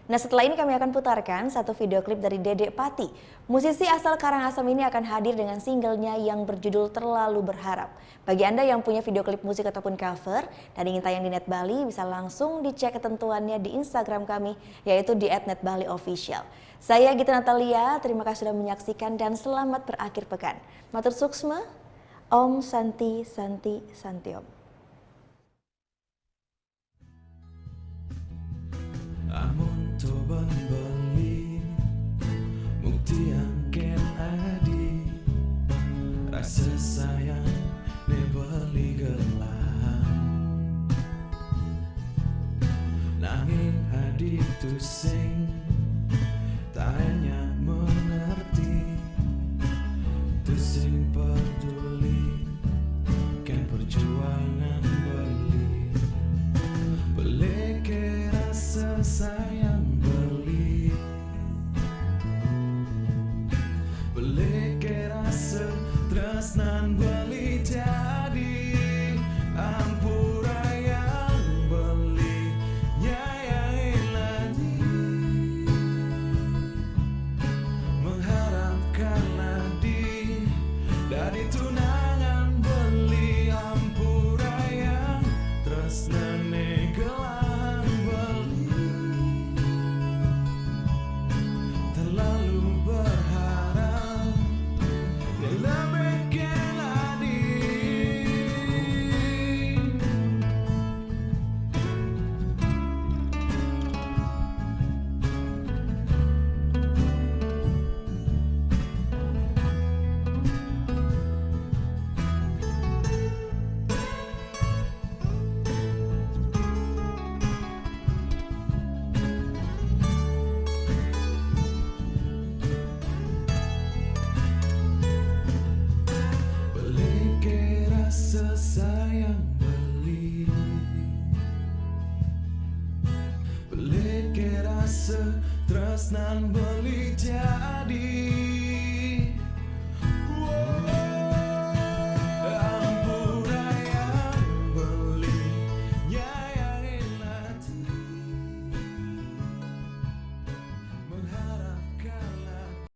Nah, setelah ini kami akan putarkan satu video klip dari Dedek Pati. Musisi asal Karangasem ini akan hadir dengan singlenya yang berjudul Terlalu Berharap. Bagi Anda yang punya video klip musik ataupun cover dan ingin tayang di Net Bali, bisa langsung dicek ketentuannya di Instagram kami, yaitu di @netbaliofficial. Saya Gita Natalia, terima kasih sudah menyaksikan dan selamat berakhir pekan. Matur suksma, Om Santi Santi Santiom. Amun toban beli mukti angken adi rasa sayang ne beli gelang nanging adi tu sing tanya mengerti tu sing peduli kan perjuangan beli ke rasa sayang beli ke rasa tresnan beli jadi ampura yang beli nyayai lagi mengharapkan nadi dari tunangan beli ampura yang tresnan gelang beli terlalu berharap lebih keladi sayang beli ke rasa tresnan beli jadi